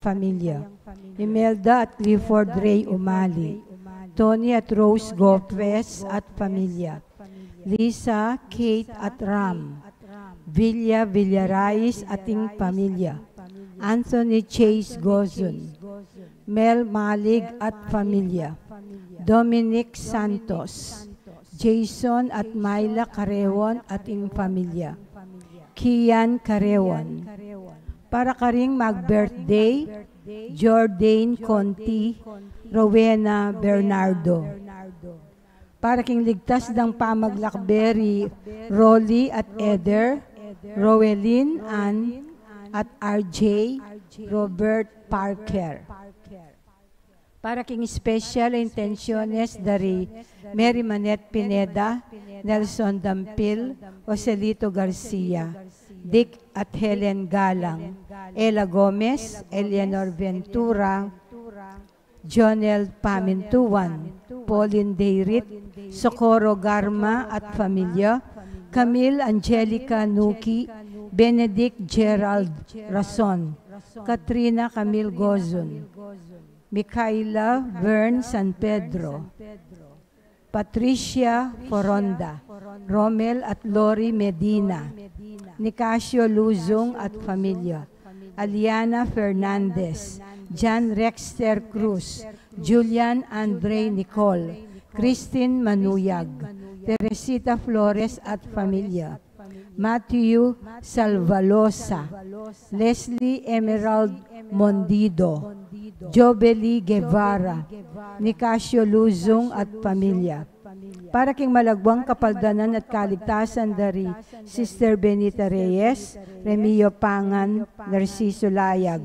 pamilya. Imelda at Clifford Ray Umali. Tony at Rose Gopez at pamilya. Lisa, Kate at Ram. Villa Villarais ating pamilya. Anthony Chase Gozon. Mel Malig at pamilya. Dominic Santos. Jason at Myla Carewon ating pamilya. Kian Carewon. Para ka ring mag-birthday, Jordan Conti, Rowena Bernardo. Para king ligtas ng pamaglakberi, Rolly at Eder, Rowelyn Ann at RJ, Robert Parker. Para king special intenciones dari Mary Manette Pineda, Nelson Dampil, Joselito Garcia, Dick at Helen Galang, Ella Gomez, Eleanor Ventura, Jonel Pamintuan, Pauline Deirit, Socorro Garma at pamilya, Camille Angelica Nuki, Benedict Gerald Rason, Katrina Camille Gozon, Micaela Vern San Pedro, Patricia Foronda, Romel at Lori Medina, Nicasio Luzong at pamilya, Aliana Fernandez, John Rexter Cruz, Julian Andre Nicole, Christine Manuyag, Teresita Flores at pamilya, Matthew Salvalosa, Leslie Emerald Mondido, Jobeli Guevara, Nicasio Luzong at pamilya. Para king malagwang kapaldanan at kaligtasan dari Sister Benita Reyes, Remio Pangan, Narciso Layag,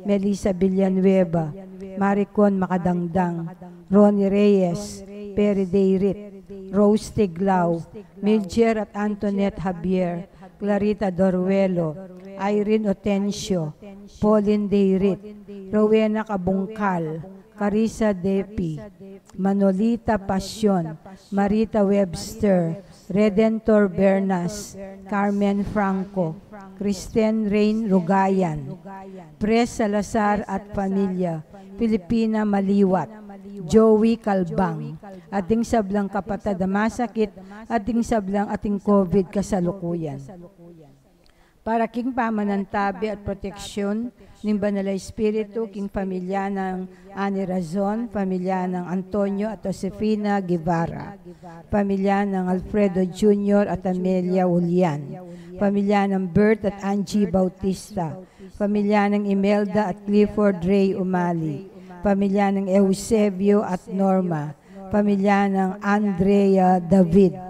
Melissa Villanueva, Maricon Makadangdang, Ronnie Reyes, Perry Deirit, Rose Tiglao, Miljer at Antoinette Javier, Clarita Doruelo, Irene Otencio, Pauline Deirit, Rowena Kabungkal, Carissa Depi, Manolita Pasyon, Marita Webster, Redentor Bernas, Carmen Franco, Kristen Rain Rugayan, Pres Salazar at pamilya, Pilipina Maliwat, Joey Kalbang, ating sablang kapatid na masakit, ating sablang ating COVID kasalukuyan. Para king pamanantabi at proteksyon ng Banal na Espiritu, king pamilya ng Ani Razon, pamilya ng Antonio at Josefina Guevara, pamilya ng Alfredo Jr. at Amelia Ulian, pamilya ng Bert at Angie Bautista, pamilya ng Imelda at Clifford Ray Umali, pamilya ng Eusebio at Norma, pamilya ng Andrea David.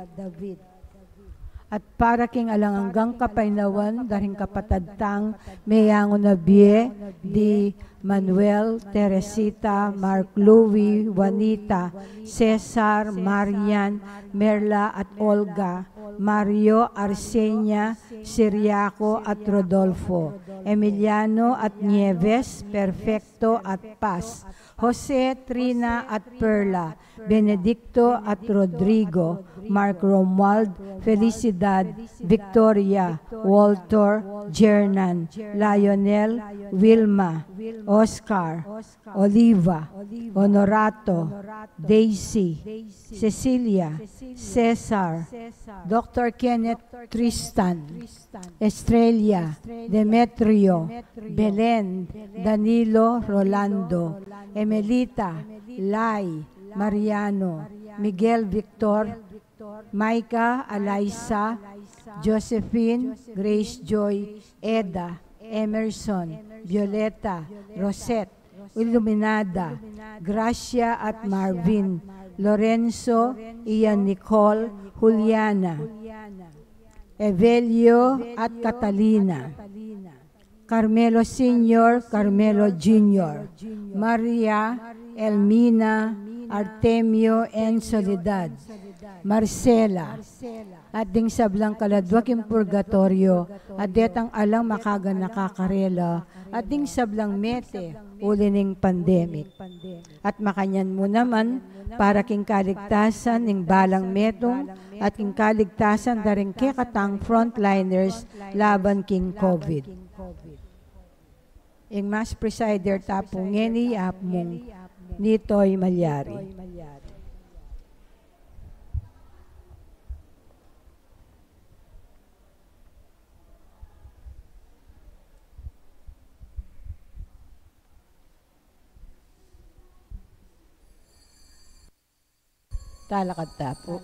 At para king alanganggang kapainawan, daring kapatadtang Mayango Nabie, di Manuel, Teresita, Mark Louie, Juanita, Cesar, Marian, Merla at Olga, Mario, Arsenia, Siriaco at Rodolfo, Emiliano at Nieves, Perfecto at Paz, Jose, Trina at Perla, Benedicto at Rodrigo, Mark Romuald, Felicidad, Victoria, Walter, Jernan, Lionel, Wilma, Oscar, Oliva, Honorato, Daisy, Cecilia, Cesar, Dr. Kenneth Tristan, Estrella, Demetrio, Belen, Danilo, Rolando, Emelita, Lai, Mariano, Miguel Victor, Maika, Alaisa, Josephine, Grace Joy, Eda, Emerson, Violeta, Rosette, Iluminada, Gracia at Marvin, Lorenzo, Ian Nicole, Juliana, Evelio at Catalina, Carmelo Sr., Carmelo Jr., Maria, Elmina, Artemio, and Soledad, Marcela, at ding sablang kaladwak yung purgatorio, at detang alang makagan nakakarela, at ding sablang mete, ulining pandemic. At makanyan mo naman, para king kaligtasan ng balang metong, at king kaligtasan daring kekatang frontliners laban king COVID. ing mas presider tapong ngeni apmong nitoy malyari. Talakad tapo.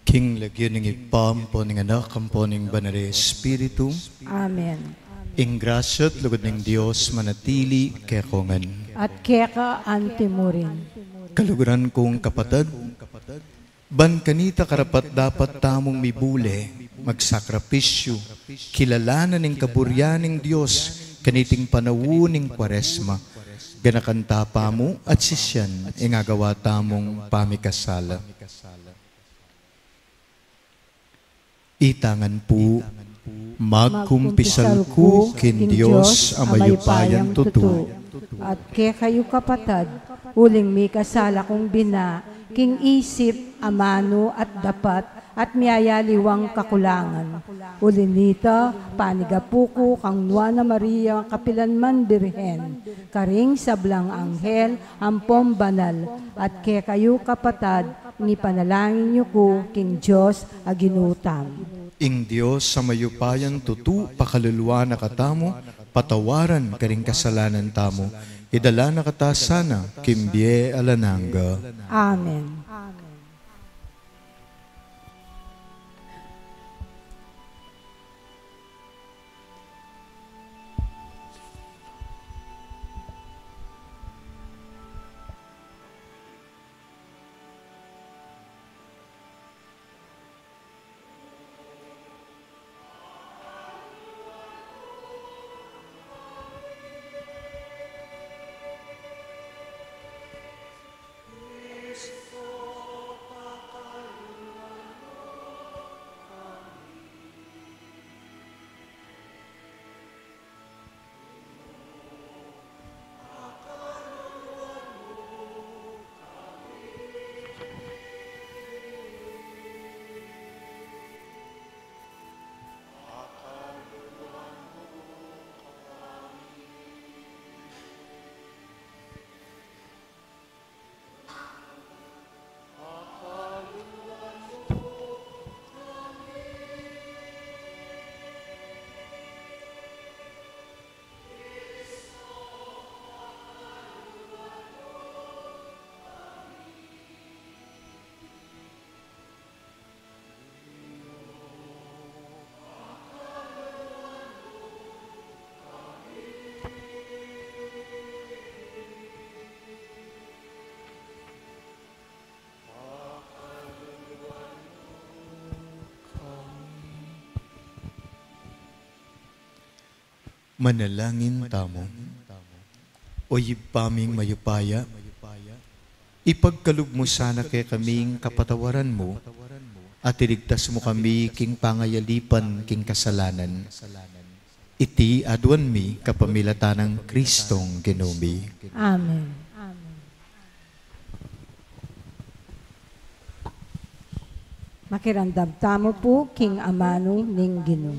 King lagyan ng ipam po ng anak ang po ng banal Espiritu. Amen. Ing grasya at lugod ng Diyos manatili kaya kongan. At keka antimurin. Kaluguran kong kapatid, ban kanita karapat dapat tamong mibule, magsakripisyo, kilalanan ng kaburyan ng Diyos, kaniting panawon ng Kwaresma, ganakanta pa mo at sisyan, ingagawa tamong pamikasala. Itangan po, magkumpisal ko kin Diyos amayupayang tutu. At ke kayo kapatad, uling may kasala kong bina, king isip, amano at dapat, at miyayaliwang kakulangan. Ulin nito, panigapuko kang Nuana Maria kapilanman birhen, karing sablang anghel, ampom banal, at ke kayo kapatad, ni panalangin niyo ko, king Diyos aginutam. Ing Diyos sa mayupayan tutu, pakaluluwa na katamo, patawaran karing kasalanan tamo, idala na katasana, kimbye alananga. Amen. Is Manalangin tamo. O paming mayupaya, ipagkalug mo sana kay kaming kapatawaran mo, at iligtas mo kami king pangayalipan king kasalanan. Iti aduan mi kapamilatan ng Kristong Ginumi. Amen. Makirandam tamo po, King Amano ning Ginoo.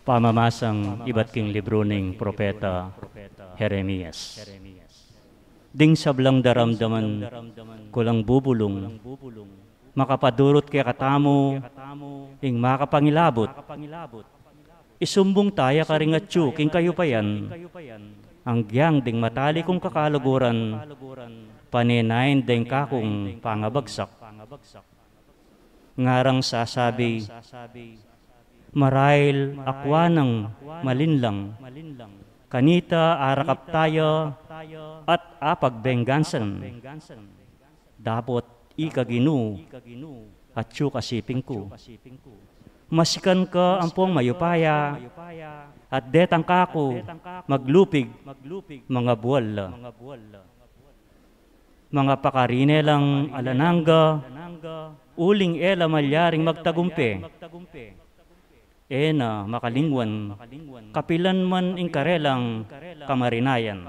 Pamamasang iba't king libro ning propeta Jeremias. Ding sablang daramdaman kulang bubulong, makapadurot kay katamo, ing makapangilabot. Isumbong taya karingatsu king kayo pa yan, ang giyang ding matali kong kakalaguran, paninayin ding kakong pangabagsak. Ngarang sasabi, marahil akwanang malinlang, kanita arakap tayo at apagbenggansan. Dapot ikaginu at kasiping ko. Masikan ka ampong mayupaya at detang kako maglupig mga buwal. Mga pakarine lang alananga, uling ela malyaring magtagumpe. Ena makalingwan, kapilan man ingkarelang kamarinayan.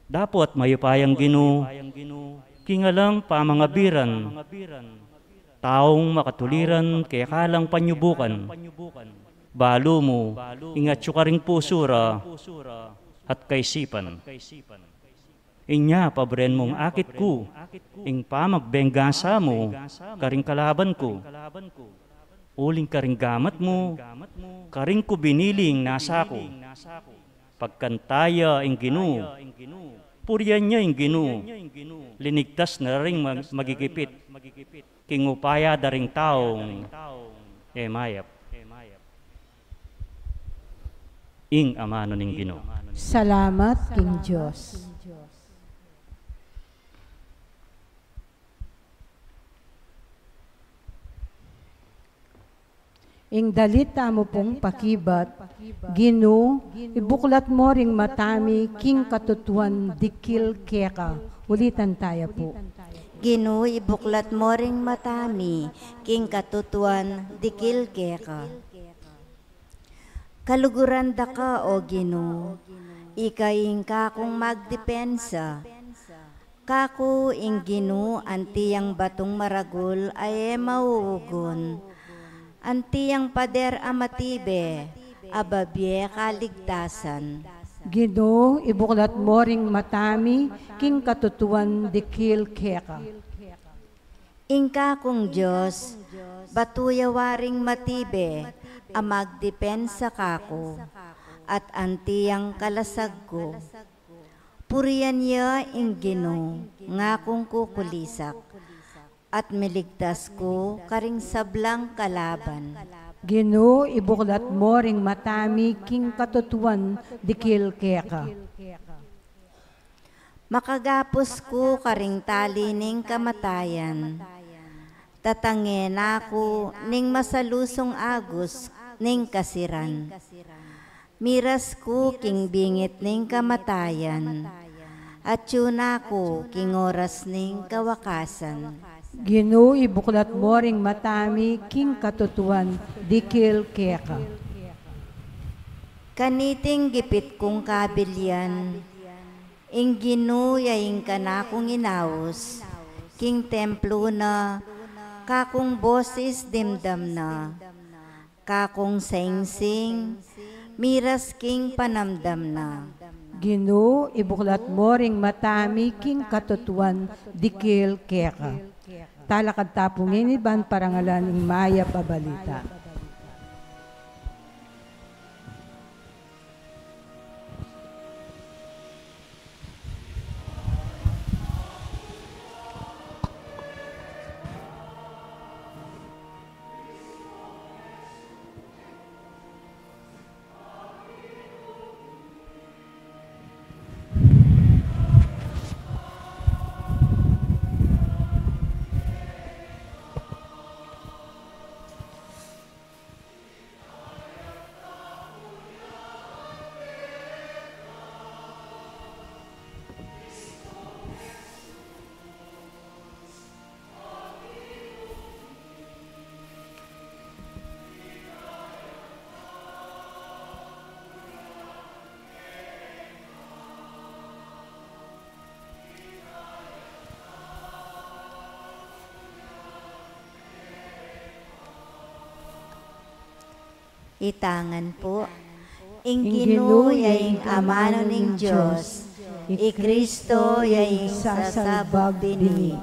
Dapot mayupayang Ginoo, kingalang pamangabiran, taong makatuliran kaya kalang panyubukan. Balo mo, ingat ka ring pusura at kaisipan. Inya pabren mong akit ko, ing pamagbenggansa mo, karing kalaban ko. Uling karing gamat mo, karing ko biniling nasa ko. Pagkantaya ing Ginoo, puryan niya ing Ginoo, linigtas na ring magigipit, kingupaya daring taong emayap. Ing amano ning Ginoo. Salamat, King Diyos. Ing dalita mo pong pakibat, Ginoo, ibuklat mo ring matami, king katutuan dikil keka. Ulitan tayo po. Ginoo, ibuklat mo ring matami, king katutuan dikil keka. Kaluguran da ka, o Ginoo, ikaing kakong magdepensa. Kako ing Ginoo, antiyang batong maragul ay mauugon. Antiyang pader amatibe, ababye kaligtasan. Ginoo, ibuklat mo ring matami, king katutuan dikil keka. Ingka kong Diyos, batuyawaring matibe, amagdepensa kako, at antiyang kalasag ko. Puriyan niya ing Ginoo, nga kong kukulisak. At miligtas ko karing sablang kalaban. Ginoo, ibuklat mo ring matami, king katutuan dikil keka. Makagapos ko karing tali ning kamatayan. Tatangin ako ning masalusong agos ning kasiran. Miras ko king bingit ning kamatayan. At yun ako king oras ning kawakasan. Ginoo, ibuklat mo ring matami, king katutuan dikil keka. Kaniting gipit kong kabilyan, ing Ginoo yaing kanakong inaos, king templo na, kakong boses dimdam na, kakong sing-sing, miras king panamdam na. Ginoo, ibuklat mo ring matami, king katutuan dikil keka. Talakad tapungin iban parangalan ng maya pabalita. Itangan po. Ing Ginoo yaing amano ning Dios. I Kristo yaing sasabag bini.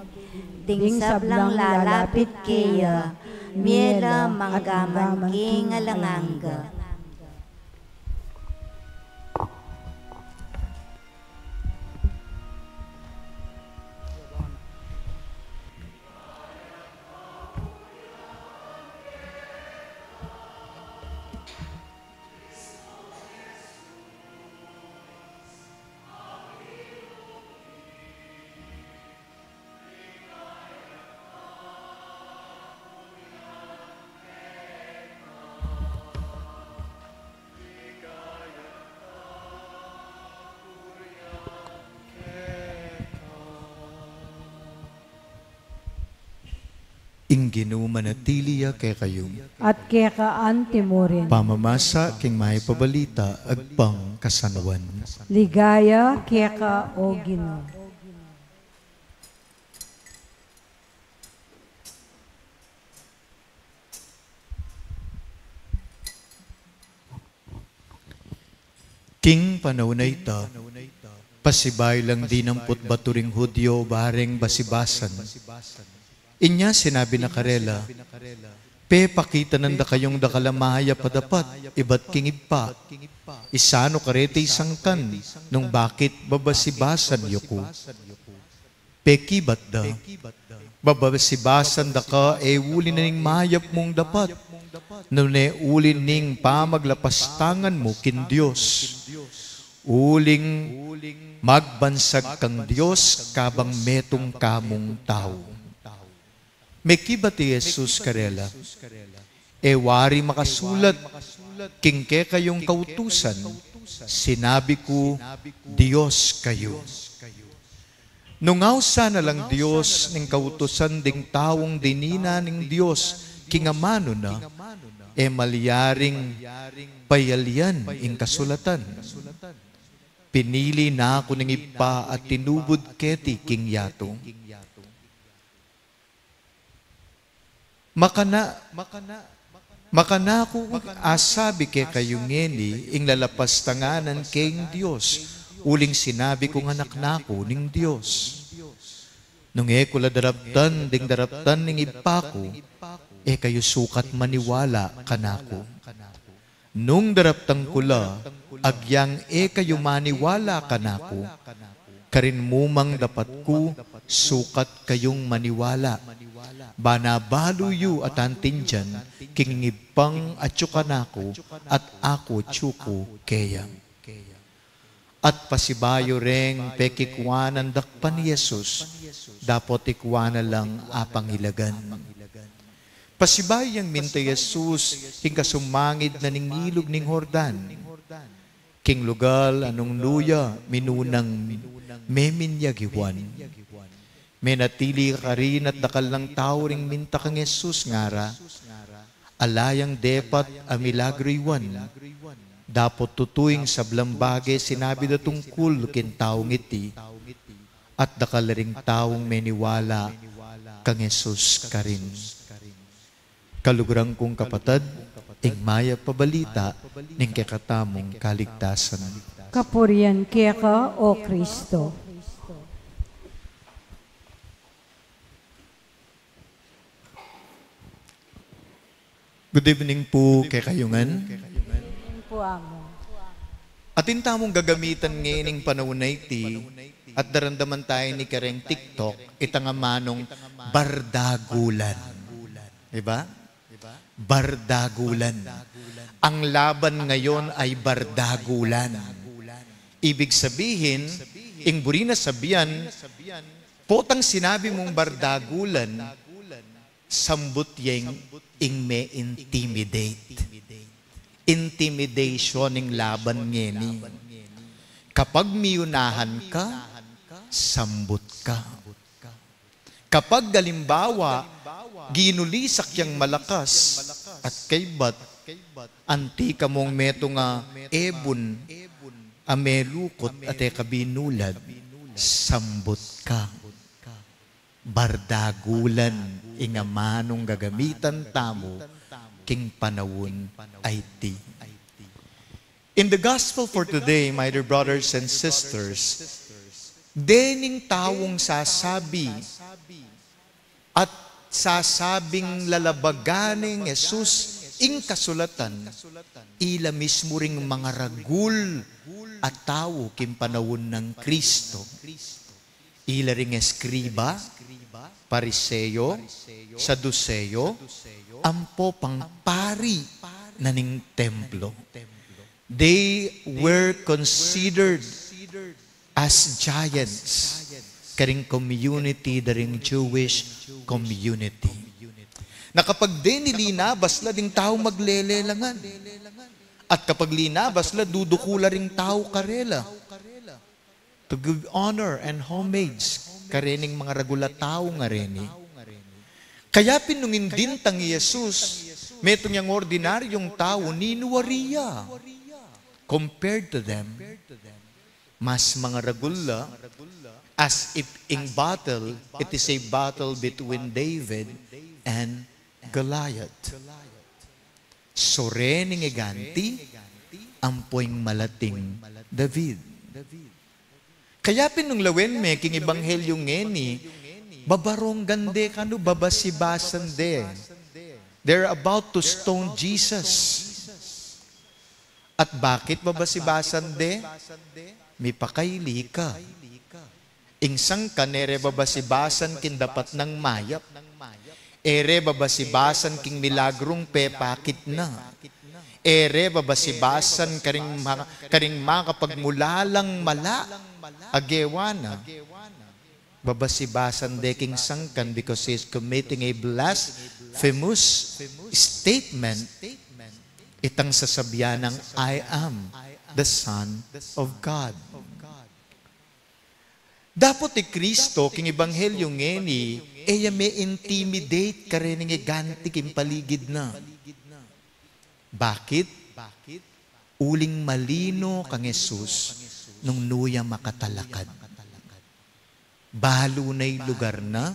Ting sablang lalapit kaya. Miela manggaman king alanganga. Ing Ginoo manatiliya kay kayo. At kekaan timurin. Pamamasa king may pabalita agpang kasanuan. Ligaya keka o Ginoo. King panahon na ita, pasibay lang dinampot baturing Hudyo bareng basibasan. Inya sinabi na karela, pe pakita nanda kayong dakalamahaya padapat, ibat kingib pa. Isano karete isangkan, nung bakit babasibasan yuko. Pe kibat da, babasibasan da ka, uli na ning mahayap mong dapat. Nung uli ning pamaglapastangan mo kin Diyos. Uling magbansag kang Diyos kabang metong kamong tao. May kiba ti Jesus karela, wari makasulat, kingke kayong kautusan, sinabi ko, Diyos kayo. Nungaw sana lang Diyos ning kautusan ding tawong dinina ning Diyos, kingamano na, malyaring payalyan ing kasulatan. Pinili na ako ning ipa at tinubod keti king yatong. Makana ko asabi kay kayong ngeni ing lalapastanganan kayong Diyos, uling sinabi kong anak nako ning Diyos. Nung kula darabtan, ding darabtan ning ipako, kayo sukat maniwala kanako. Nung darabtang kula, agyang kayo maniwala kanako, karin mumang dapat ko, sukat kayong maniwala. Banabaluyo at antin dyan, kingibang atsukanako at ako tsuko kayang. At pasibayo reng pekikwanan dakpan ni Jesus, dapat ikwana lang apang ilagan. Pasibayang minta Jesus, hingga sumangid na ning ilog ning Jordan. King lugal anong luya, minunang meminyagiwan. May natili ka rin at dakal ng tao ring minta kang Jesus ngara, alayang depat a milagro iwan. Dapot tutuing sa blambage sinabi da tungkol kin taong iti, at dakal ring taong meniwala kang Jesus ka rin. Kalugrang kong kapatid, ing maya pabalita ning kekatamong kaligtasan. Kapurian keka o Kristo. Good evening po kay kayungan. Po amo. Atin tamong gagamitan ngayon panahon na iti at darandaman tayo ni kareng TikTok itangamanong bardagulan. Diba? Bardagulan. Ang laban ngayon ay bardagulan. Ibig sabihin, ing burina sabihan, potang sinabi mong bardagulan, sambut yang ing may intimidate. Intimidation ng laban ngeni. Kapag miyunahan ka, sambut ka. Kapag galimbawa, ginulisak yang malakas at kaybat, anti ka mong meto nga ebon, amelukot at kabinulad, sambut ka. Bardagulan, ingamanong gagamitan tamo, king panawon ay ti. In the gospel for today, my dear brothers and sisters, dening tawong sasabi at sasabing lalabaganing Jesus ing kasulatan, ila mismo ring mga ragul at tao kim panawon ng Kristo. Ila ring eskriba, pariseo, saduceo, ampo pang pari na ning templo. They were considered as giants karing community, daring Jewish community. Na kapag din nilinabas la ding tao maglelelangan. At kapag linabas la, dudukula ring tao karela. To give honor and homage karening mga ragula tao nga reni. Kaya pinungin din tang Jesus, metong yung ordinaryong tao, ninuwariya. Compared to them, mas mga ragula, as if in battle, it is a battle between David and Goliath. So rening iganti, ampoing malating David. Kaya pinunglawen me, king Ebanghelyong ngeni, babarong gande kano babasibasan de. They're about to stone Jesus. At bakit babasibasan de? May pakayli ka. Ingsang kanere babasibasan kin dapat ng mayap. Ere babasibasan king milagrong pepakit na. Ere babasibasan karing makapagmulalang mala. Agewana. Babasibasan de king sangkan because he's committing a blasphemous statement. Itang sasabihan ng I am the Son of God. Dapat ti Kristo, king Ebanghelyong ngeni, eya may intimidate ka rin ng iganti kim paligid na. Bakit? Uling malino kang Jesus nung nuya makatalakad. Balo na'y lugar na,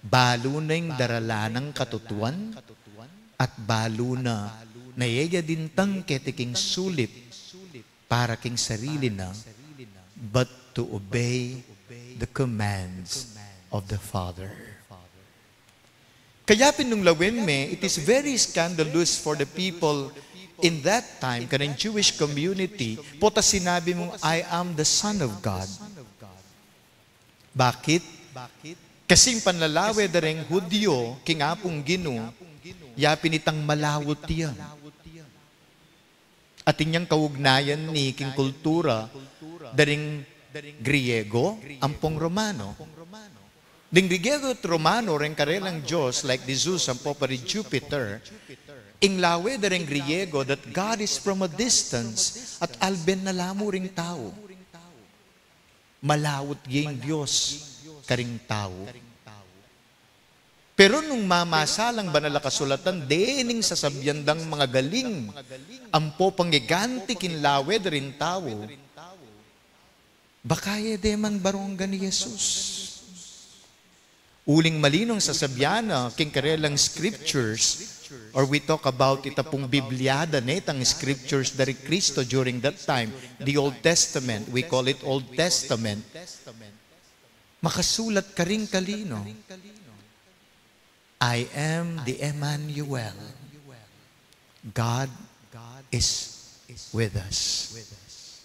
balo na'y darala ng katutuan, at balo na nayaya din tang ketiking sulit para king sarili na, but to obey the commands of the Father. Kaya pinunglawin me, it is very scandalous for the people in that time, kanang Jewish community, pota sinabi mong, I am the Son of God. Bakit? Kasing panlalawe dareng Hudyo, kingapong Gino, yapin itang malawot yan. At inyang kaugnayan ni king kultura daring Griego, ampong Romano. Ding Griego at Romano, rin karelang Diyos, like the Zeus, ampo pari Jupiter, inglawe daring Griego that God is from a distance at alben na lamo ring tao. Malawot yung Diyos karing tao. Pero nung mamasalang banal kasulatan, dening sasabyandang mga galing, ampo pangiganti kinlawe rin tao, bakaya demang barongga ni Jesus. Uling malinong sasabyana, king karelang scriptures, or we talk about ita pong Bibliada, netang scriptures dari Kristo during that time, the Old Testament, we call it Old Testament, makasulat ka rin kalino. I am the Emmanuel. God is with us.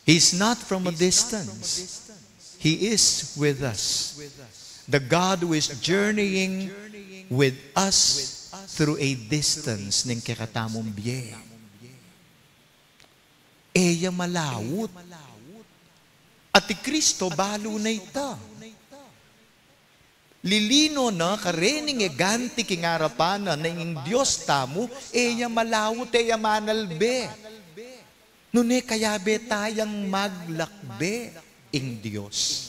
He's not from a distance. He is with us. The God who is journeying with us through a distance ning kakatamong biye. Eya malawot. At ti Kristo balo na ita. Lilino na karening eganti kingarapana na ing Diyos tamo, eya malawot, eya manalbe. Nune kayabe tayang maglakbe ing Diyos.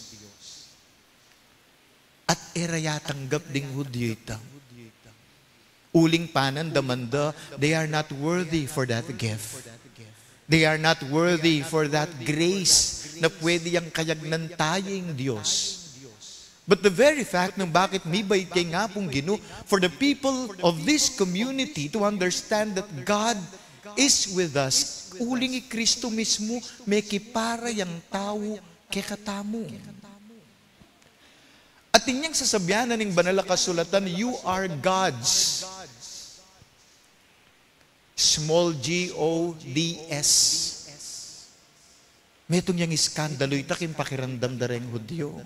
At erayatanggap ding Hudyo ita. Uling panan damanda, they are not worthy for that gift. They are not worthy for that grace na pwede yang kayagnan tayong Diyos. But the very fact ng bakit mibay kay nga pong Ginoo, for the people of this community to understand that God is with us, uling ni Kristo mismo, may kipara yang tao kay katamo. At inyang sasabihanan ng banal na kasulatan, you are God's. Small G-O-D-S. May itong yung iskandalo, itakin pakiramdam dareng Hudyo.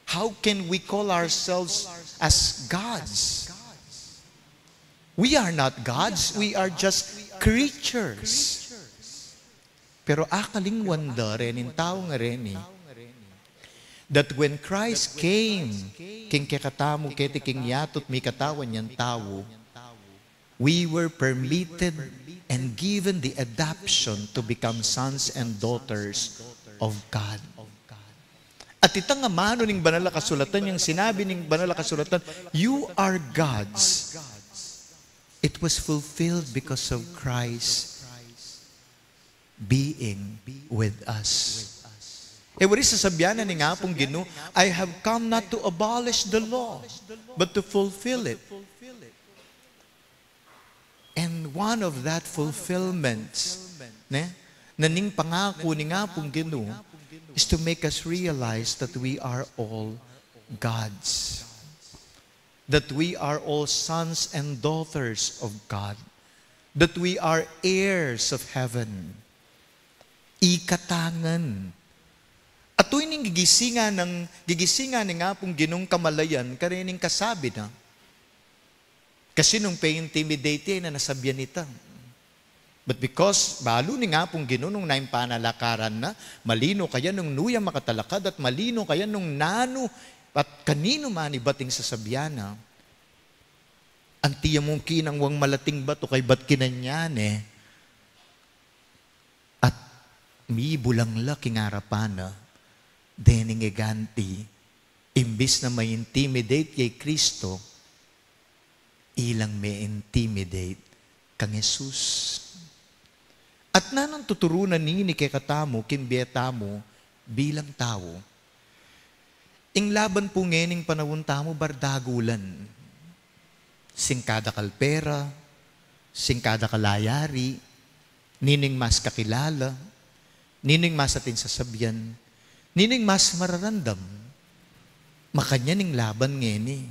How can we call ourselves as gods? We are not gods, we are just creatures. Pero akaling wanda rin, in tao nga rin that when Christ came, king kekatamo keti king yatot mi katawan yan tao, we were permitted and given the adoption to become sons and daughters of God. At itang amano ning banal na kasulatan, yung sinabi ning banal na kasulatan, you are God's. It was fulfilled because of Christ being with us. Wari sasabihan na ni nga pong Ginoo, I have come not to abolish the law, but to fulfill it. And one of that fulfillments, na ning pangako ni nga pong Ginoo, is to make us realize that we are all God's. That we are all sons and daughters of God. That we are heirs of heaven. Ikatangan. At tuwing ning gigisingan ni nga pong Ginong kamalayan, karining kasabi na. Kasi nung pa-intimidate na nasabihan nita. But because, balo ni nga pong Ginoo nung naing panalakaran na, malino kaya nung nuya makatalakad at malino kaya nung nano at kanino man ibating sasabihan na, antiya mong kinang wang malating bato kay bat kinanyane, at mi bulang laking harapan na, dening eganti, imbis na may intimidate kay Kristo, ilang may intimidate kang Jesus. At nanang tuturunan ni kay katamo, kimbietamo, bilang tao, ing laban po ngening panahon tamo bardagulan. Singkada kalpera, singkada kalayari, nining mas kakilala, nining mas atin sasabyan, nining mas mararandam, makanya ning laban ngeni.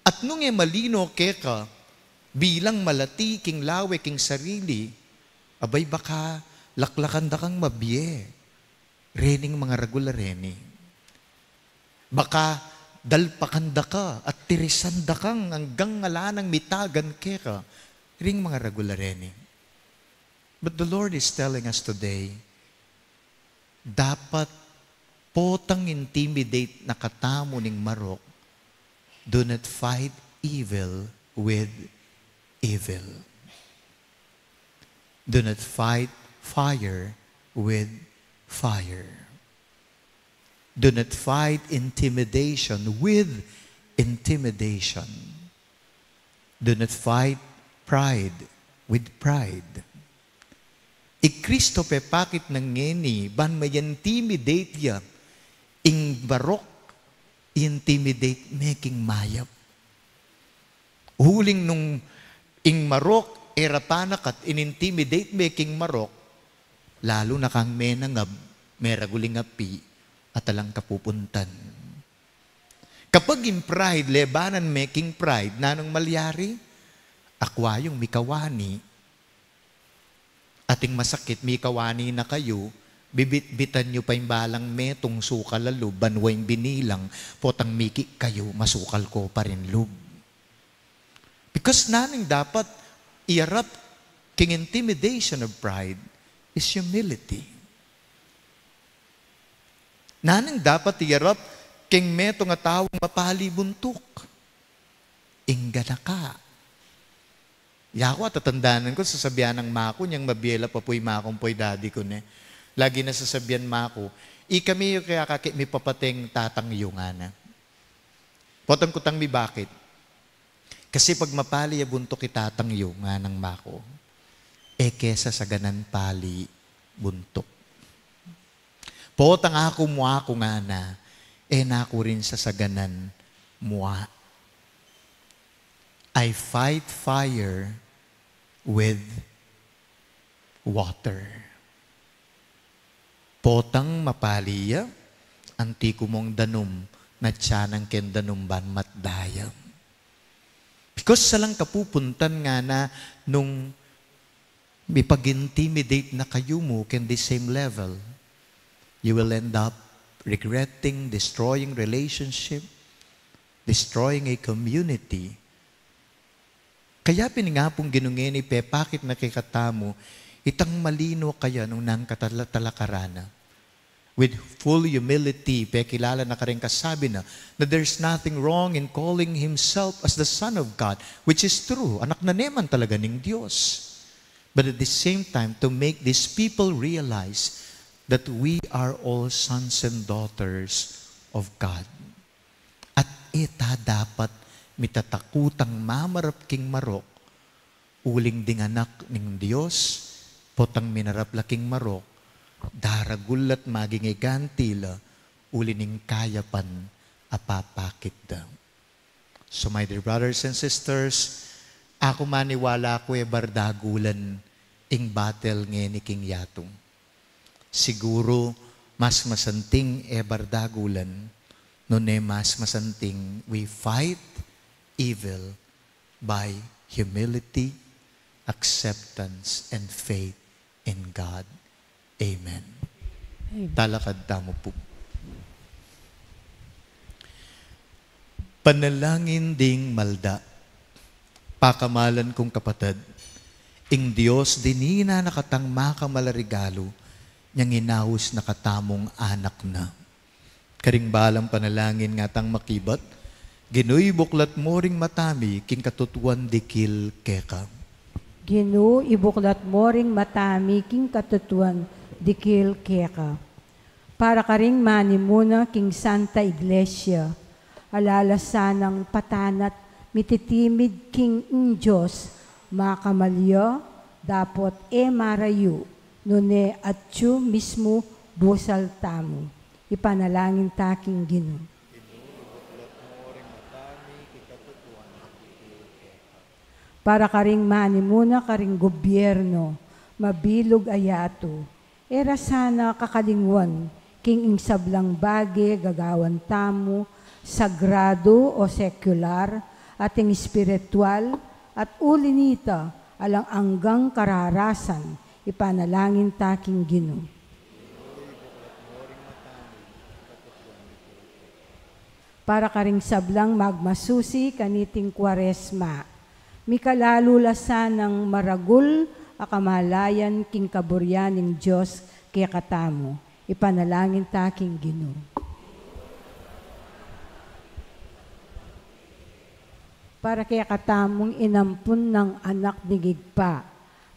At nung malino keka, bilang malati king lawe king sarili, abay baka laklakan da kang mabiye. Rening mga regular reni. Baka dalpakan da ka at tirisan da kang hanggang ngalanang mitagan keka. Ring mga regular reni. But the Lord is telling us today, dapat potang intimidate na katamo ning marok, do not fight evil with evil. Do not fight fire with fire. Do not fight intimidation with intimidation. Do not fight pride with pride. Kristo pepakit ng ngeni, ban may intimidate ya, ing barok, intimidate making mayap. Huling nung ing marok, erapanak at in-intimidate making marok, lalo na kang menangab, meraguling api, at alang kapupuntan. Kapag in pride, lebanan making pride, nanong malyari, akwayong mikawani, ating masakit, mikawani na kayo, bibit-bitan nyo pa yung balang metong sukal lalo, banway binilang, potang miki kayo, masukal ko pa rin lub. Because naning dapat iarap king intimidation of pride is humility. Naning dapat iarap king meto nga tawang mapali buntuk. Ingga na ka. Yako at tatandaanan ko, sasabihan ng mako, niyang mabiela pa po'y makong po'y daddy ko ne. Lagi na sasabihan mako, ikami yung kaya kakit mi papating tatang yung ana. Potang kutang mi bakit? Kasi pag mapali ya buntok itatang yung nga ng mako, kesa sa ganan pali buntok. Potang ako mo ako nga na, nako rin sa saganan mua. I fight fire with water. Potang mapaliya, anti kumong danum, na tiyanang ken danumban matdayam. Because salang kapupuntan nga na nung may pag-intimidate na kayo mo ken the same level, you will end up regretting, destroying relationship, destroying a community. Kaya piningapong ginungin ni bakit nakikatamo, itang malino kaya nung nang katalakarana. With full humility, kilala na ka rin kasabi na there's nothing wrong in calling himself as the Son of God, which is true. Anak na neman talaga ng Diyos. But at the same time, to make these people realize that we are all sons and daughters of God. At ita dapat mitatakutang mamarap king marok, uling ding anak ning Diyos, potang minarap laking marok, daragulat maging igantila, ulining kayapan apapakit da. So my dear brothers and sisters, ako maniwala ko bardagulan ing battle ngeni king yatong. Siguro mas masanting bardagulan, no ne mas masanting we fight evil by humility, acceptance, and faith in God. Amen. Talakad tamo po. Panalangin ding malda, pakamalan kong kapatid, ing Diyos dinina nakatang makamalarigalo, niyang inahos nakatamong anak na. Karing balang panalangin nga tang makibat, Ginoy buklat mo ring matami, king katutuan dikil keka. Gino, ibuklat mo ring matami, king katutuan dikil keka. Para ka ring mani muna, king Santa Iglesia, alalasanang patanat, mititimid king Diyos, makamalyo, dapot marayu, nune at yu mismo busal tamo. Ipanalangin taking Gino. Para karing mani muna karing gobyerno, mabilog ayato, era sana kakalingwan, king insablang bage, gagawan tamo, sagrado o sekular, ating espiritual, at ulinita, alang anggang kararasan, ipanalangin taking Gino. Para karing sablang magmasusi kaniting Kwaresma, mikalalulasan ng maragul akamalayan king kaburyan ng Diyos kaya katamo. Ipanalangin taking Gino. Para kaya katamong inampun ng anak ni Gigpa,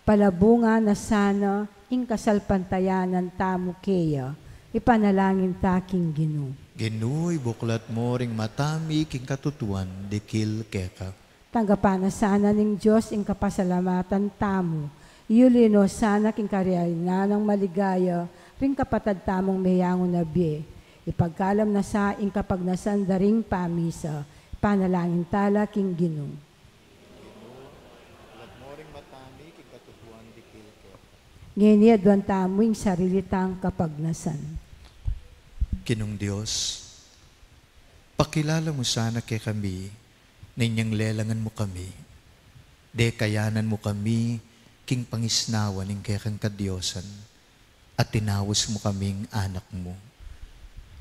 palabunga na sana ing kasalpantayanan tamo kaya. Ipanalangin taking Gino. Ginoy buklat mo ring matami king katutuan dikil keka. Tanggapan na sana ng Diyos ing kapasalamatan tamo. Iulino sana king karyaina ng maligaya, ring kapatad tamong mayangon na biye. Ipagkalam na sa ing kapagnasan daring pamisa, panalangin tala king Gino. Ngayon adwan tamo ing sarilitang kapagnasan. Ginong Diyos, pakilala mo sana kay kami, ninyang lelangan mo kami, de kayanan mo kami, king pangisnawan ng kay kang kadyosan, at tinawas mo kaming anak mo.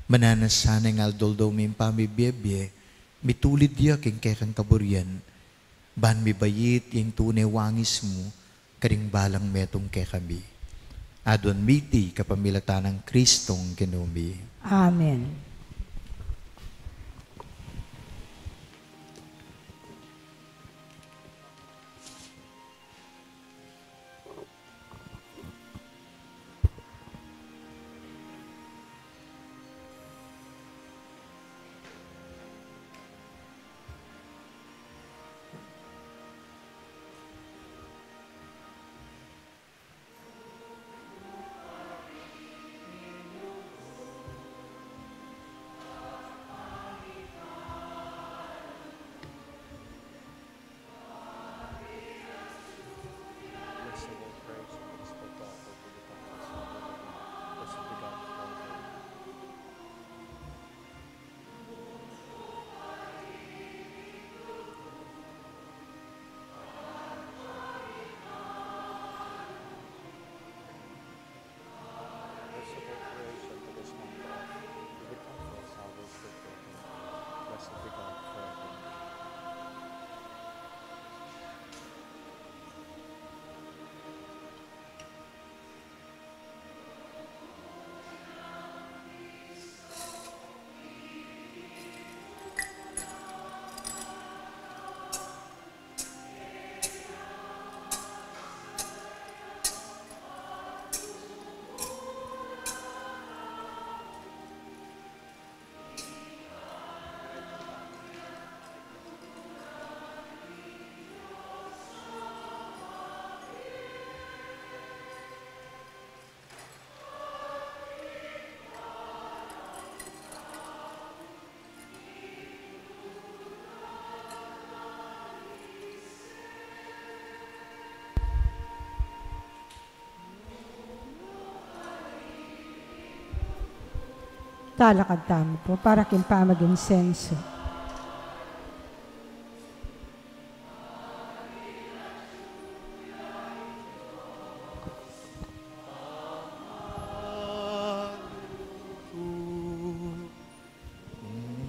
Mananasanay ng aldoldo ming pamibiyebye, mitulid ya king kay kang kaburyan, ban mibayit yung tunay wangis mo, karing balang metong kay kami. Adon miti kapamilatan ng Kristong kinumi. Amen. talakad tamo po para kimpamag insenso.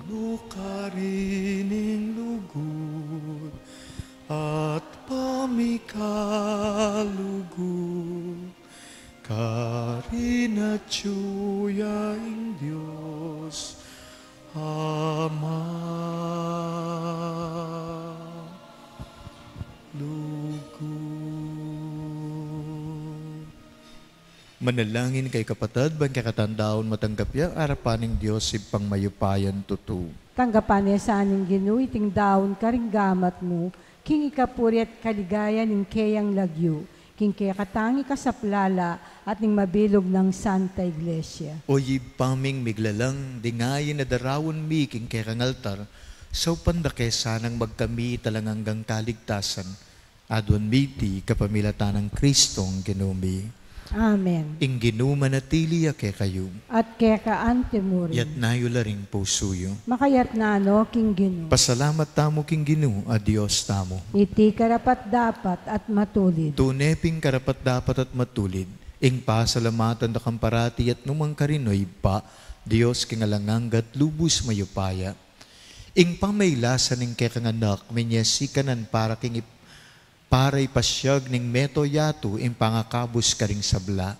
Lukarining lugod at pamikalugod, karinatsuyaing Diyos, Ama. Lugod. Manalangin kay kapatid, bang kakatandaon matanggap ya, arapaning Diyos ipang mayupayan tutu. Tanggapan niya sa aning Ginoo, iting daon karinggamat mo, king ikapuri at kaligaya ning kayang lagyo, king kaya katangi kasaplala at ning mabilog ng Santa Iglesia. O paming miglalang, dingayin na darawon mi king kaya kang altar, so pandake sanang magkami talanganggang kaligtasan, adwan miti kapamilatan ng Kristong Ginumi. Amen. Ing ginumanatili ake kayo, At kaya kaante mo rin. yat nayula ring pusuyo. Makayat na no, king Ginoo. Pasalamat tamo king Ginu, a Diyos tamo. Iti karapat dapat at matulid. Tuneping karapat dapat at matulid, ing pasalamatan da kamparati at numang karinoy pa, Diyos kingalanganggat lubos mayupaya. Ing pamaylasan ing kekanganak, minyasikanan para ipasyag ning meto yato ing pangakabos karing sabla.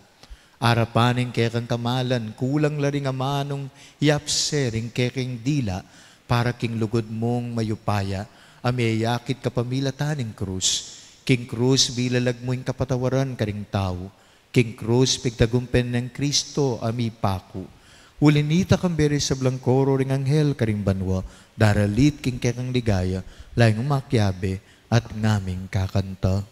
Arapaning kekang kamalan, kulang laring amanong yapse ring keking dila, para king lugod mong mayupaya, amiyakit kapamilataning krus. King krus bilalag mo ing kapatawaran karing tao, king krus pigtagumpen ng Kristo ami paku. Ulinita kang beri sa blangkoro ring anghel karing banwa, daralit king kekang ligaya, laing umakyabe, at ngaming kakanta.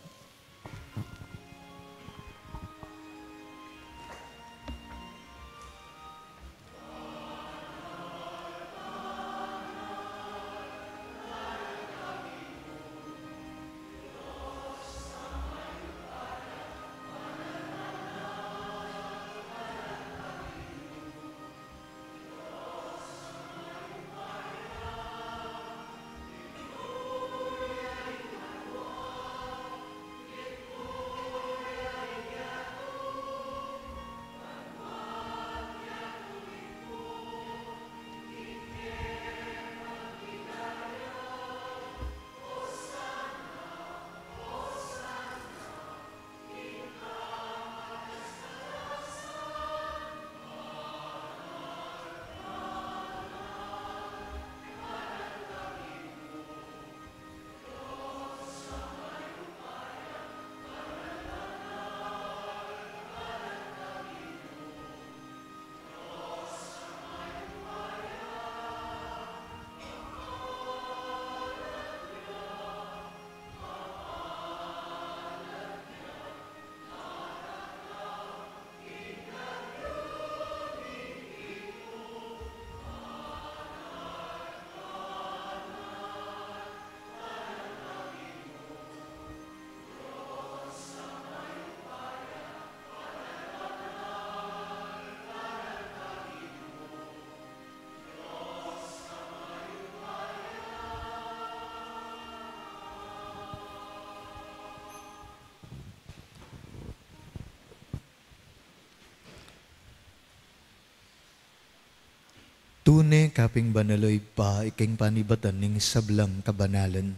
Tune kaping banaloy pa iking panibatan ning sablang kabanalan.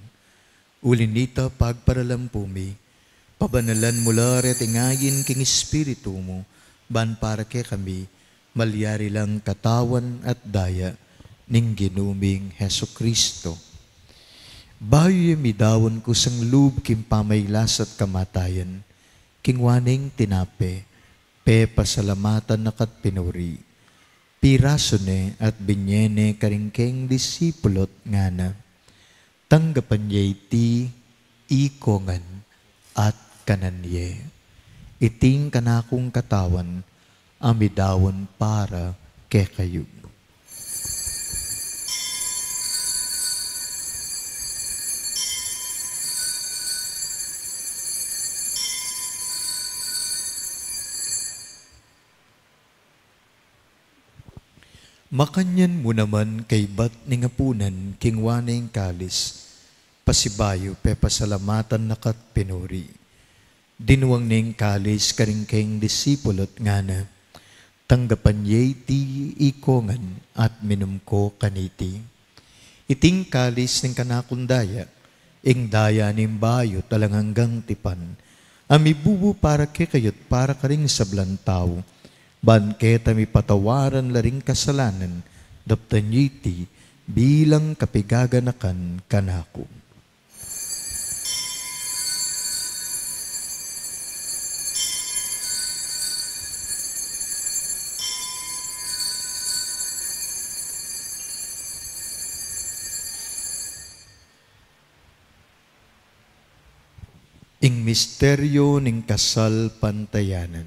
Ulinita pagparalampumi, pabanalan mula retingayin king espiritu mo, ban para ke kami, malyari lang katawan at daya, ning ginuming Heso Kristo. Bayo midawon ko sang lub kim pamaylas at kamatayan, king waning tinape, pe pasalamatan nakat pinuri. Pirasone at binyene karingkeng disipulot nga na, tanggapan niya iti ikongan at kananye. Iting kanakong katawan, amidawon para ke kayo. Makanyan mo naman kay bat ni ngapunan kingwana yung kalis, pasibayo pe pasalamatan nakat pinuri. Dinuwang ning kalis karing kayong disipulot nga na, tanggapan yay ti ikongan at minum ko kaniti. Iting kalis ng kanakundaya, ing daya ning bayo talang hanggang tipan, amibubu para kekayot para karing sablan tao, banketa mi patawaran laring kasalanan, daptan yiti bilang kapigaganakan kanako. Ing misteryo ning kasal pantayanan.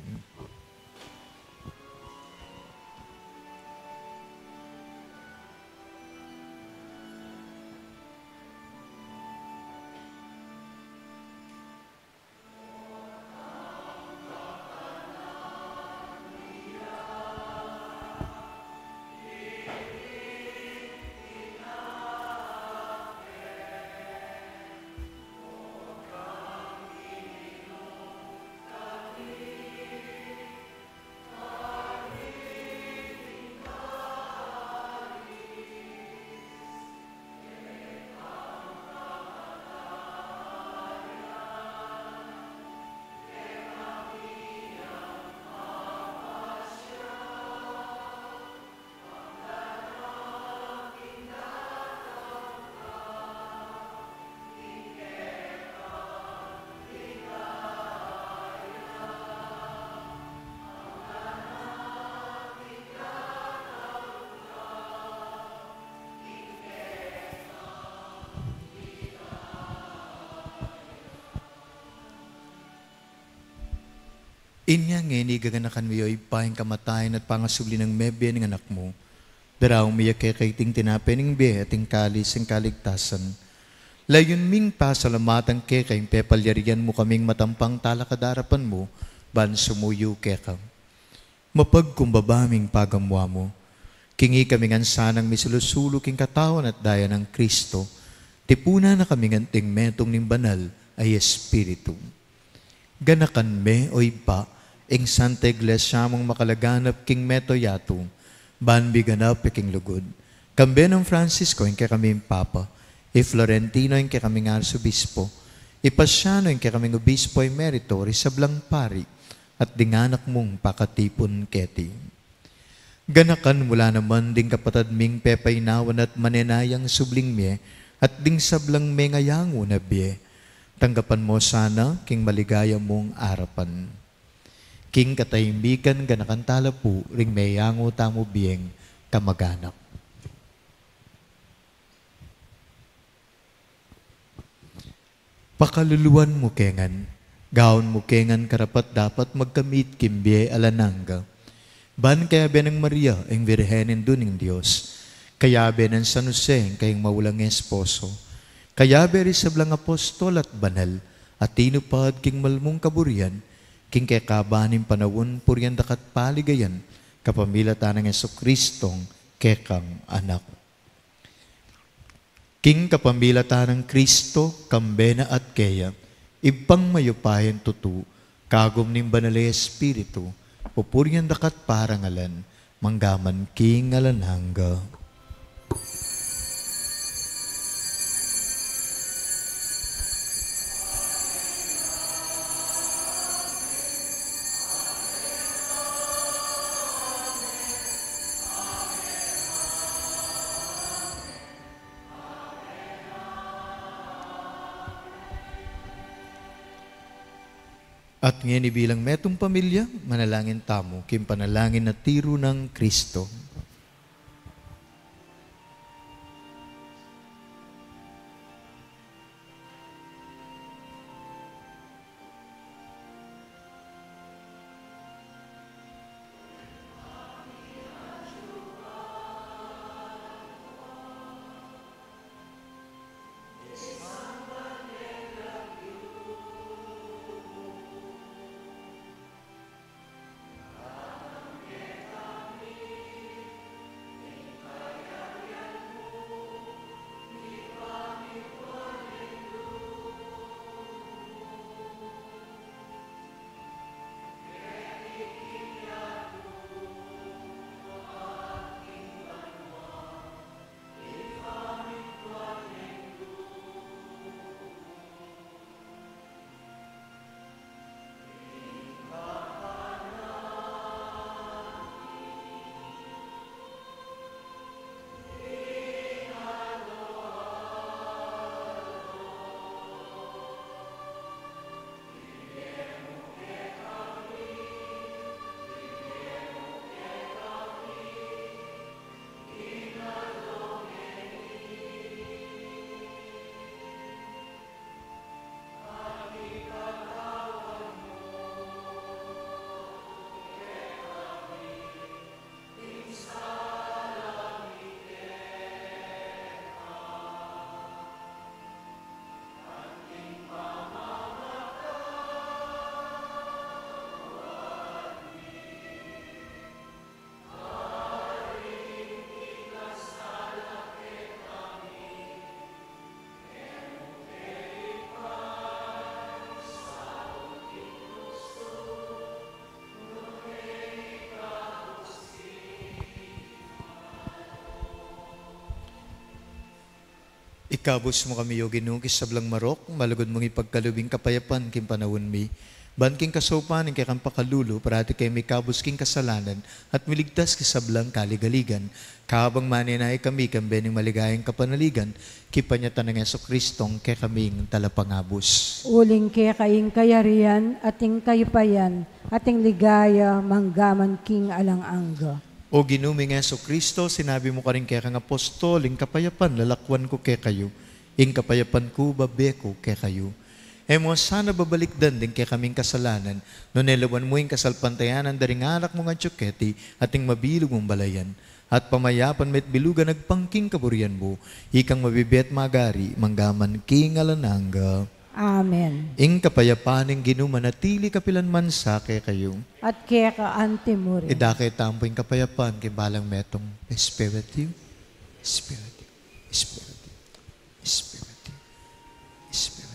Inya ngeni gaganakan mo yo'y pahing kamatayan at pangasubli ng mebe ng anak mo. Daraw miya kay ting tinapay ng biye at ting kalis ng kaligtasan. Layon ming pasalamatan kayong pepalyarian mo kaming matampang talakadarapan mo, ban sumuyo kekam. Mapagkumbabaming pagamwa mo, kingi kaming ansanang misulusulo king katawan at daya ng Kristo, tipuna na kaming anting metong ning banal ay Espiritu. Ganakan me o iba, ing Santa Iglesia mong makalaganap king meto yato, banbi ganap king lugod. Kambe ng Francisco, ing kaming Papa, Florentino, ing kaming Arsobispo, Pasiano, ing kaming Obispo Emerito, Risablang Pari, at dinganak mong pakatipon keti. Ganakan mula naman ding kapatad ming pepainawan at manenayang subling me, at ding sablang me ngayango na biye. Tanggapan mo sana king maligaya mong arapan. King katahimikan ganakantala po ring mayango tamo biyeng kamaganak. Pakaluluan mo kengan, gaon mo kengan karapat dapat magkamit kimbiye alananga. Ban kaya benang Maria ang Birhenin duning Diyos, kaya benan San Jose kayong maulang esposo, kaya beri sablang apostol at banal, at tinupad king malmong kaburian, king kekabanin panawon puryan dakat paligayan, kapamilatan ng Jesucristong kekang anak. King kapamilatan ng Kristo, kambena at keya, ibang mayupayan tutu, kagom ning banal Espiritu, pupuryan dakat parangalan, manggaman king alanhanga. At ngayon bilang metong pamilya, manalangin tamo, kim panalangin na tiro ng Kristo. Ikabos mo kami, yogi nung kisablang marok, malagod mong ipagkalubing kapayapan, kim panawon mi. Ban king kasopan, king kakang pakalulu, parati kay may kabos king kasalanan, at miligtas kisablang kaligaligan. Kabang maninay kami, kambening maligayang kapanaligan, kipanyatan ng Yeso Kristong kay kaming talapangabos. Uling kaya kaing kayarian, ating kayupayan, ating ligaya, manggaman king alang-angga. O ginuming Yeso Kristo, sinabi mo ka rin kaya kang apostol, ing kapayapan, lalakwan ko kay kayo, ing kapayapan ko, babe ko kay kayo. E mo sana babalikdan din kay kaming kasalanan, no nelawan mo yung kasalpantayanan daring anak mong ansyuketi, ating mabilog mong balayan. At pamayapan met bilugan nagpangking kaburian mo, ikang mabibet magari, manggaman king alananga. Amen. Ing kapayapaning ginumanatili kapilan man sa kay kayo. At kaya ka antimuri. Ida kay tampo yung kapayapan, kay balang metong Espiritu, Espiritu, Espiritu, Espiritu, Espiritu.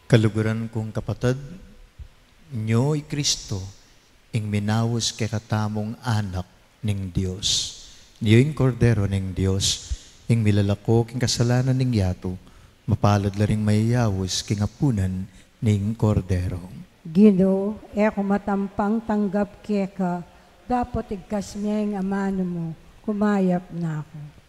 Kaluguran kong kapatid, nyo i Kristo, ing minawos kay katamong anak ning Dios. Niyo ing kordero ning Dios, ing milalako king kasalanan ning yato, mapalad laring mayayawos king apunan ning kordero. Ginoo, eko matampang tanggap keka, dapat igkas niya yung amano mo, kumayap na ako.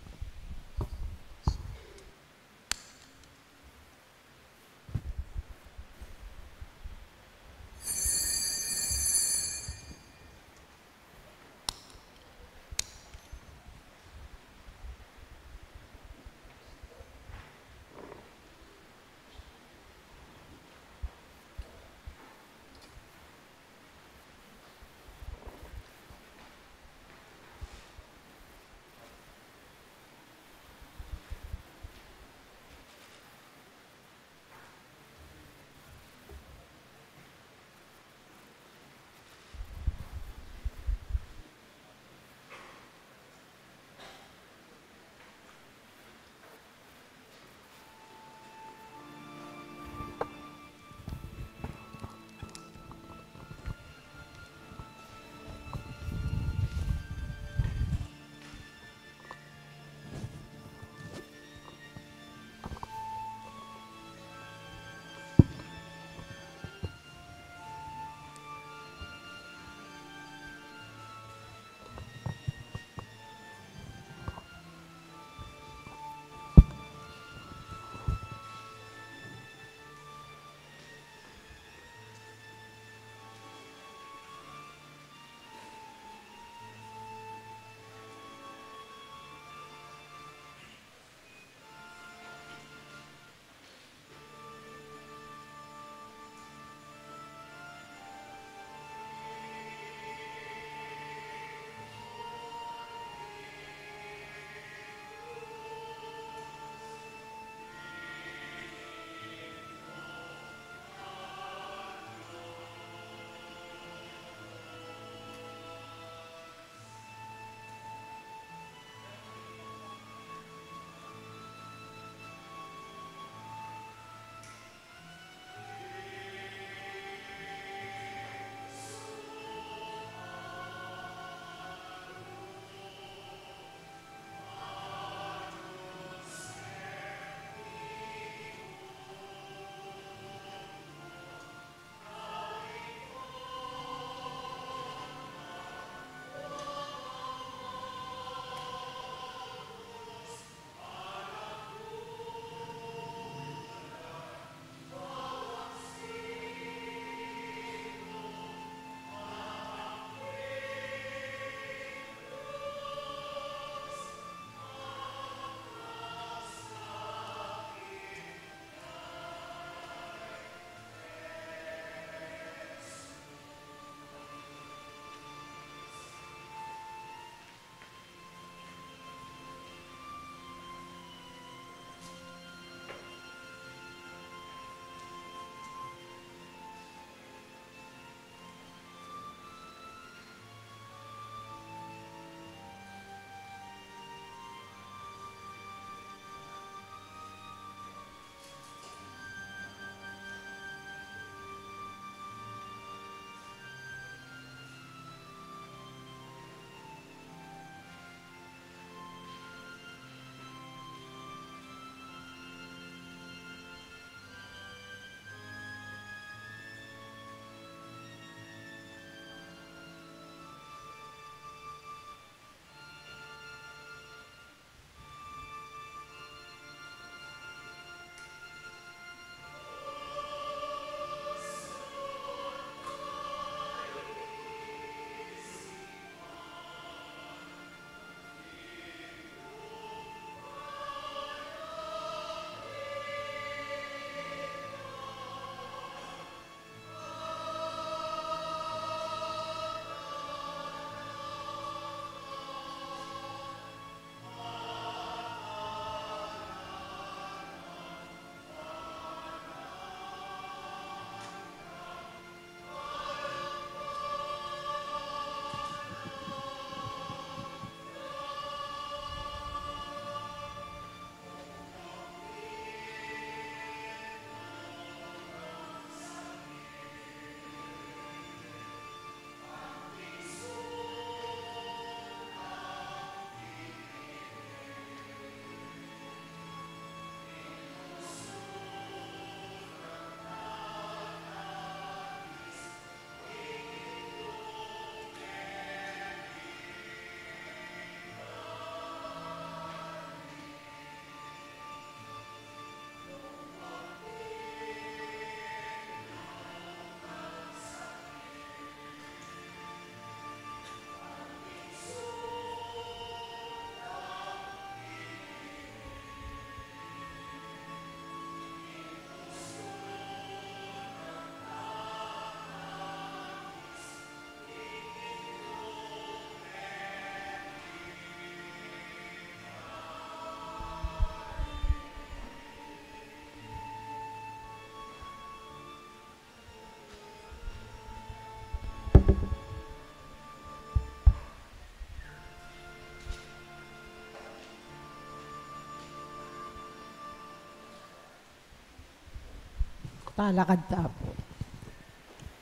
Talakad tapo.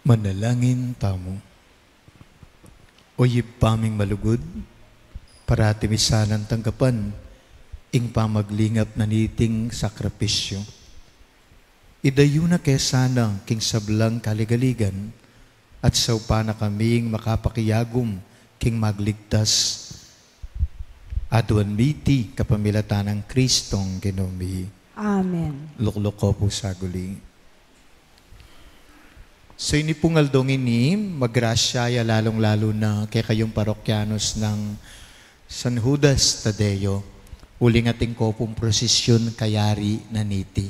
Manalangin tamo. O yip paming malugod, parati misanan tanggapan, ing pamaglingap na niting sakripisyo. Idayo na kesana king sablang kaligaligan, at saupa na kaming makapakiyagom king magligtas. Aduan miti kapamilatan ng Kristong Ginoo. Amen. Luklok ko po sa guli. So ini pong aldong ini, magrasyaya lalong-lalo na kay kayong parokyanos ng San Judas Tadeo, uling ating kopong prosesyon kayari na niti.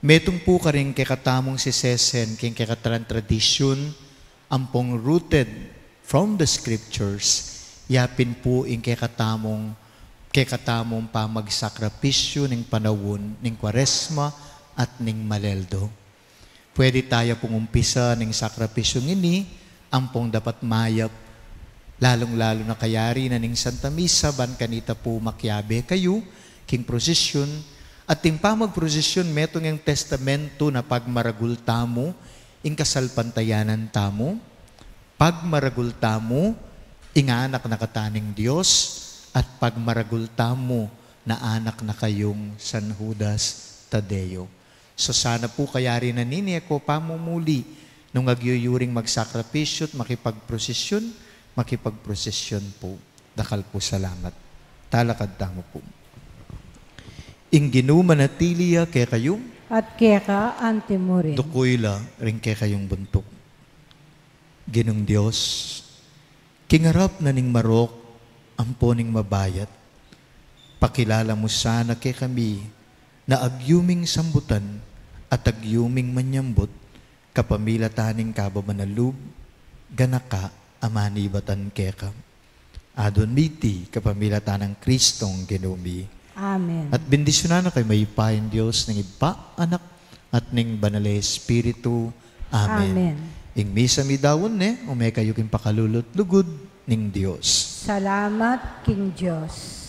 Metong po ka rin kay katamong si Sesen, kay kataran tradisyon, ampong rooted from the scriptures, yapin po in kay katamong pamagsakripisyo ng panawon, ng Kwaresma at ng Maleldo. Pwede tayo pong umpisa ng sakripisyong ini, ampong dapat mayap, lalong-lalo na kayari na ng Santa Misa, ban kanita po makyabe kayo, king prosesyon, at ting pamagprosesyon, metong yung testamento na pagmaragul tamo, ing kasalpantayanan tamo, pagmaragul tamo, ing anak na kataning Diyos, at pagmaragul tamo na anak na kayong San Judas Tadeo. So sana po kayari na nini ako pamumuli nung agyuyuring magsakripisyo at makipagprosesyon po. Dakal po salamat. Talakad tamo po. Ing ginumanatiliya kay kayong At keka antimurin. dukoyla rin kay kayong buntok. Ginong Diyos, kingarap na ning marok amponing mabayat. Pakilala mo sana kay kami na agyuming sambutan at agyuming manyambot kapamilataning kabamanalub ganaka amanibatan keka. Adon miti kapamilatan ng Kristong Ginoo. Amen. At bendisyonan na kay maypain Diyos ng Iba, Anak at ng Banal Espiritu. Amen. Amen. Ing misa mi dawon umay kayo king pakalulot lugod ning Dios. Salamat, King Diyos.